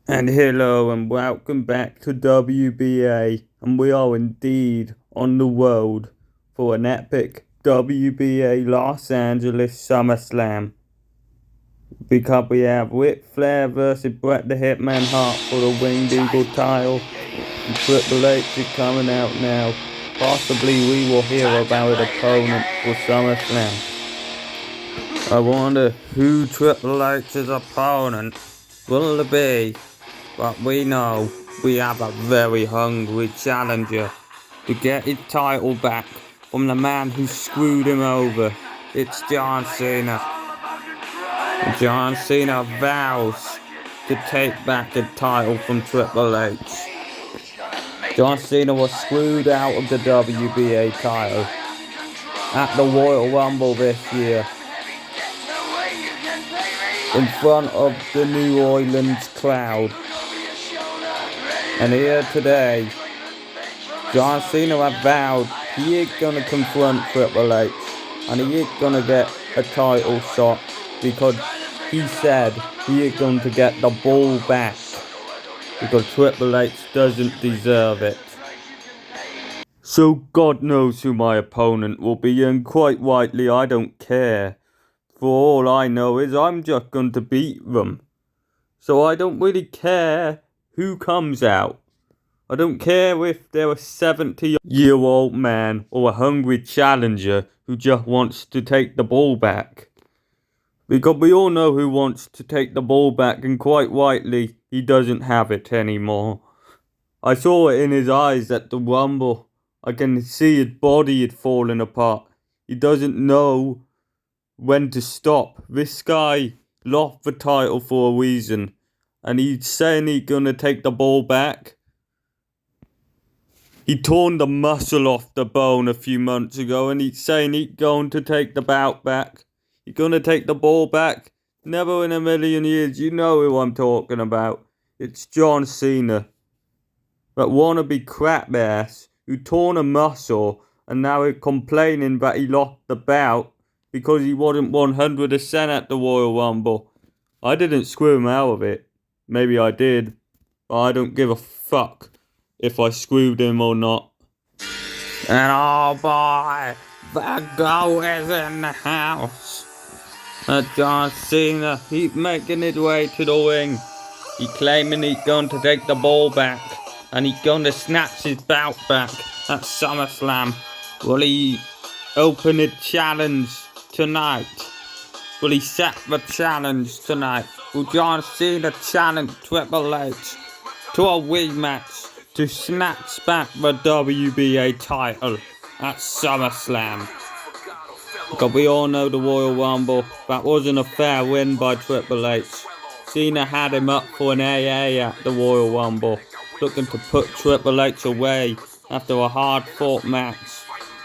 And hello and welcome back to WBA, and we are indeed on the road for an epic WBA Los Angeles SummerSlam, because we have Ric Flair versus Bret the Hitman Hart for the Winged Eagle title, and Triple H is coming out now. Possibly we will hear about an opponent for SummerSlam. I wonder who Triple H's opponent will be. But we know we have a very hungry challenger to get his title back from the man who screwed him over. It's John Cena. John Cena vows to take back the title from Triple H. John Cena was screwed out of the WBA title at the Royal Rumble this year in front of the New Orleans crowd. And here today, John Cena has vowed he is going to confront Triple H and he is going to get a title shot because he said he is going to get the ball back because Triple H doesn't deserve it. So God knows who my opponent will be, and quite rightly I don't care. For all I know is I'm just going to beat them. So I don't really care who comes out. I don't care if they're a 70-year-old man or a hungry challenger who just wants to take the ball back. Because we all know who wants to take the ball back, and quite rightly, he doesn't have it anymore. I saw it in his eyes at the Rumble. I can see his body had fallen apart. He doesn't know when to stop. This guy lost the title for a reason, and he's saying he's gonna take the ball back. He torn the muscle off the bone a few months ago, and he's saying he's going to take the bout back. He's going to take the ball back. Never in a million years. You know who I'm talking about. It's John Cena. That wannabe crap ass who torn a muscle and now he's complaining that he lost the bout because he wasn't 100% at the Royal Rumble. I didn't screw him out of it. Maybe I did, but I don't give a fuck if I screwed him or not. And oh boy, the go is in the house. John Cena, he's making his way to the ring. He's claiming he's going to take the ball back, and he's going to snatch his bout back at SummerSlam. Will he open a challenge tonight? Will he set the challenge tonight? Will John Cena challenge Triple H to a rematch to snatch back the WBA title at SummerSlam? Because we all know the Royal Rumble, that wasn't a fair win by Triple H. Cena had him up for an AA at the Royal Rumble, looking to put Triple H away after a hard-fought match.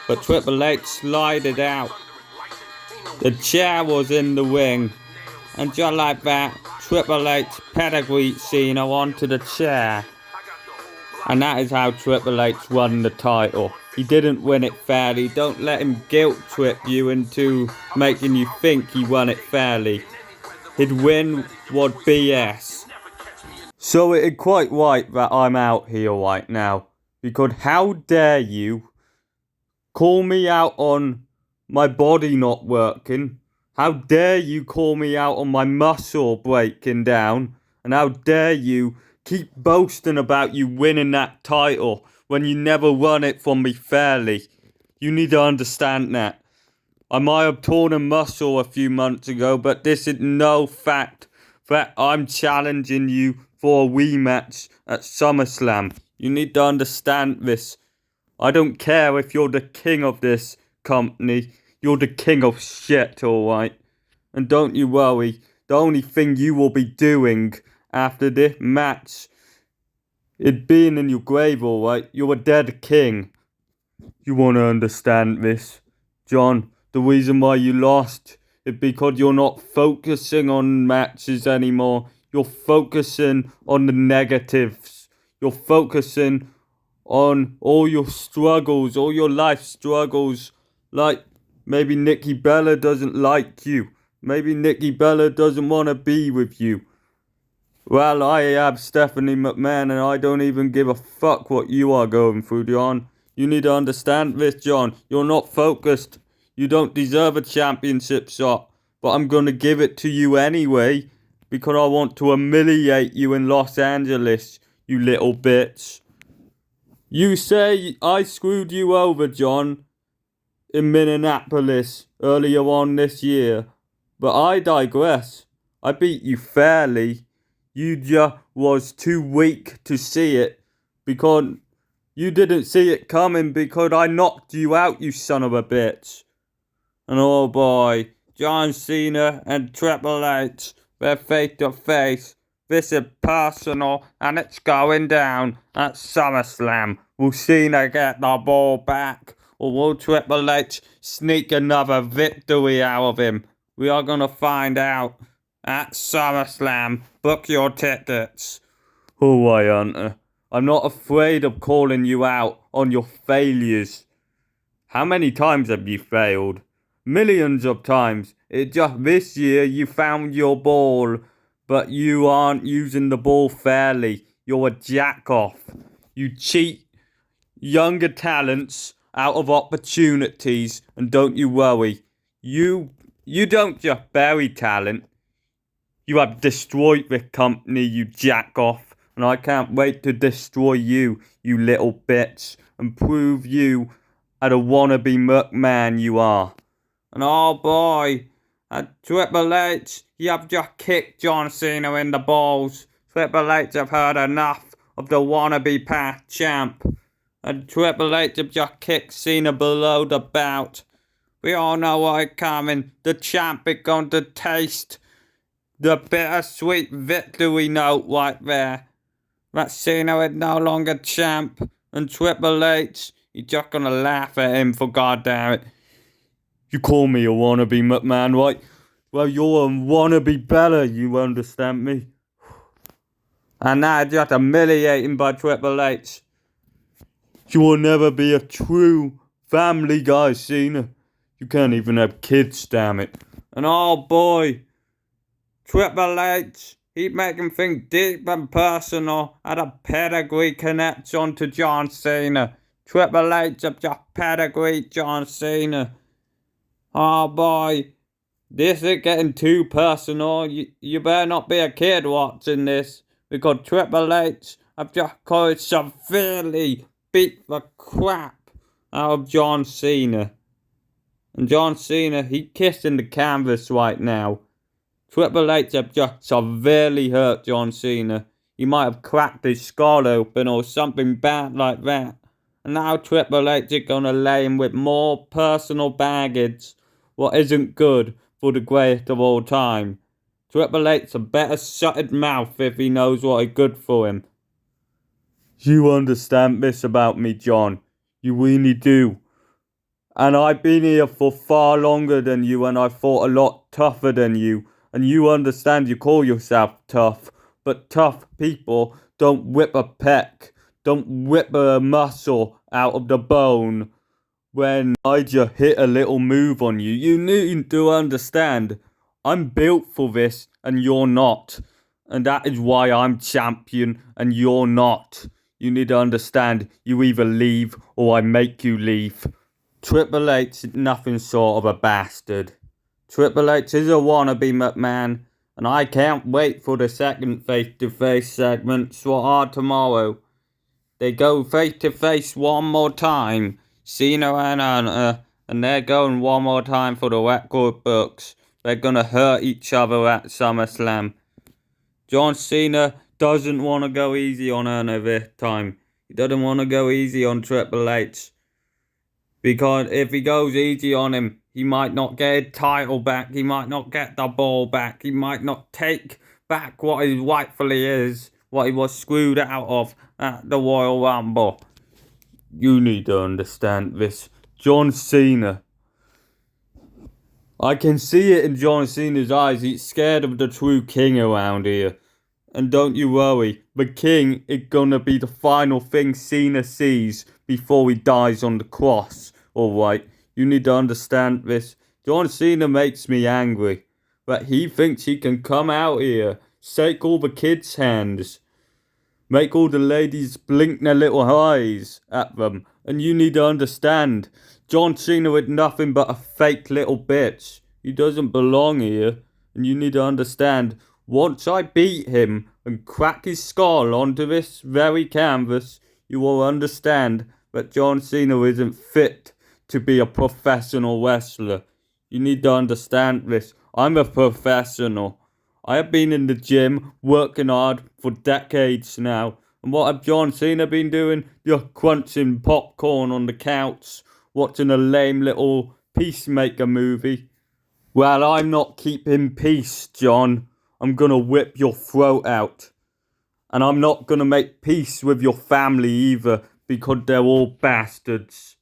But Triple H slided out. The chair was in the ring, and just like that, Triple H pedigreed Cena onto the chair. And that is how Triple H won the title. He didn't win it fairly. Don't let him guilt trip you into making you think he won it fairly. His win was BS. So it is quite right that I'm out here right now. Because how dare you call me out on my body not working? How dare you call me out on my muscle breaking down? And how dare you keep boasting about you winning that title when you never won it from me fairly? You need to understand that. I might have torn a muscle a few months ago, but this is no fact that I'm challenging you for a rematch at SummerSlam. You need to understand this. I don't care if you're the king of this company. You're the king of shit, alright? And don't you worry, the only thing you will be doing after this match is being in your grave, alright? You're a dead king. You want to understand this, John? The reason why you lost is because you're not focusing on matches anymore. You're focusing on the negatives. You're focusing on all your struggles, all your life struggles. Like, maybe Nikki Bella doesn't like you. Maybe Nikki Bella doesn't want to be with you. Well, I am Stephanie McMahon, and I don't even give a fuck what you are going through, John. You need to understand this, John. You're not focused. You don't deserve a championship shot, but I'm gonna give it to you anyway because I want to humiliate you in Los Angeles, you little bitch. You say I screwed you over, John, in Minneapolis earlier on this year, but I digress. I beat you fairly. You just was too weak to see it because you didn't see it coming because I knocked you out, you son of a bitch. And oh boy, John Cena and Triple H, they're face to face. This is personal and it's going down at SummerSlam. Will Cena get the ball back or will Triple H sneak another victory out of him? We are going to find out at SummerSlam. Book your tickets. Oh, Hunter. I'm not afraid of calling you out on your failures. How many times have you failed? Millions of times. It just this year you found your ball, but you aren't using the ball fairly. You're a jack-off. You cheat younger talents out of opportunities, and don't you worry. You don't just bury talent. You have destroyed the company, you jack-off, and I can't wait to destroy you, you little bitch, and prove you are the wannabe McMahon you are. And oh boy, at Triple H, you have just kicked John Cena in the balls. Triple H have heard enough of the wannabe past champ. And Triple H have just kicked Cena below the belt. We all know what's coming. The champ is going to taste the bittersweet victory note right there. That Cena is no longer champ. And Triple H, you're just gonna laugh at him for goddamn it. You call me a wannabe McMahon, right? Well, you're a wannabe Bella, you understand me? And now just humiliating by Triple H. You will never be a true family guy, Cena. You can't even have kids, damn it. And oh boy, Triple H, he's making things deep and personal, and a pedigree connection to John Cena. Triple H have just pedigreed John Cena. Oh boy, this is getting too personal. You better not be a kid watching this, because Triple H have just severely beat the crap out of John Cena. And John Cena, he's kissing the canvas right now. Triple H have just severely hurt John Cena. He might have cracked his skull open or something bad like that. And now Triple H is going to lay him with more personal baggage, what isn't good for the greatest of all time. Triple H had better shut his mouth if he knows what is good for him. You understand this about me, John. You really do. And I've been here for far longer than you, and I fought a lot tougher than you. And you understand you call yourself tough, but tough people don't whip a peck, don't whip a muscle out of the bone when I just hit a little move on you. You need to understand, I'm built for this and you're not. And that is why I'm champion and you're not. You need to understand, you either leave or I make you leave. Triple H is nothing short of a bastard. Triple H is a wannabe McMahon, and I can't wait for the second face-to-face segments what are tomorrow. They go face-to-face one more time, Cena and Hunter, and they're going one more time for the record books. They're gonna hurt each other at SummerSlam. John Cena doesn't want to go easy on Hunter this time. He doesn't want to go easy on Triple H. Because if he goes easy on him, he might not get his title back. He might not get the ball back. He might not take back what he rightfully is, what he was screwed out of at the Royal Rumble. You need to understand this. John Cena. I can see it in John Cena's eyes. He's scared of the true king around here. And don't you worry, the king is gonna be the final thing Cena sees before he dies on the cross. Alright, you need to understand this. John Cena makes me angry, but he thinks he can come out here shake all the kids' hands, make all the ladies blink their little eyes at them. And you need to understand, John Cena is nothing but a fake little bitch. He doesn't belong here. And you need to understand, once I beat him and crack his skull onto this very canvas, you will understand that John Cena isn't fit to be a professional wrestler. You need to understand this. I'm a professional. I have been in the gym working hard for decades now. And what have John Cena been doing? You're crunching popcorn on the couch, watching a lame little Peacemaker movie. Well, I'm not keeping peace, John. I'm gonna whip your throat out. And I'm not gonna make peace with your family either, because they're all bastards.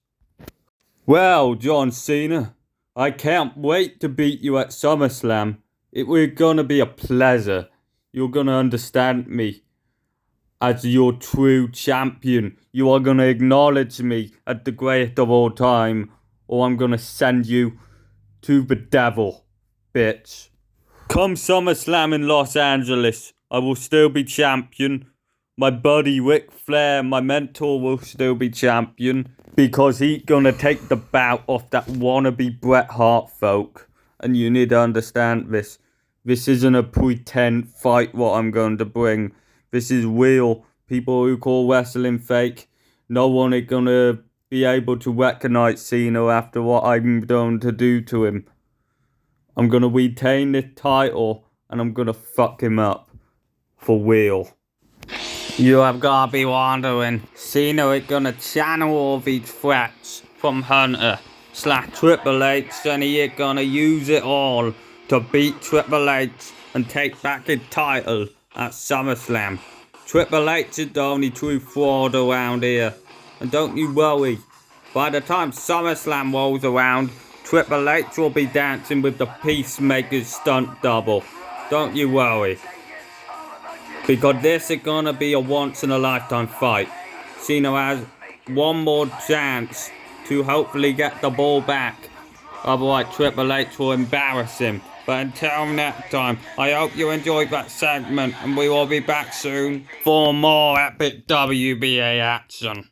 Well, John Cena, I can't wait to beat you at SummerSlam. We're gonna be a pleasure. You're gonna understand me as your true champion. You are gonna acknowledge me as the greatest of all time, or I'm gonna send you to the devil, bitch. Come SummerSlam in Los Angeles, I will still be champion. My buddy Ric Flair, my mentor, will still be champion, because he's gonna take the bout off that wannabe Bret Hart folk. And you need to understand this. This isn't a pretend fight what I'm going to bring. This is real. People who call wrestling fake, no one is gonna be able to recognize Cena after what I'm going to do to him. I'm gonna retain this title and I'm gonna fuck him up. For real. You have gotta be wondering, Cena is gonna channel all these threats from Hunter / Triple H, and he is gonna use it all to beat Triple H and take back his title at SummerSlam. Triple H is the only true fraud around here. And don't you worry, by the time SummerSlam rolls around, Triple H will be dancing with the Peacemaker's stunt double. Don't you worry. Because this is gonna be a once-in-a-lifetime fight. Cena has one more chance to hopefully get the ball back. Otherwise, Triple H will embarrass him. But until next time, I hope you enjoyed that segment, and we will be back soon for more epic WBA action.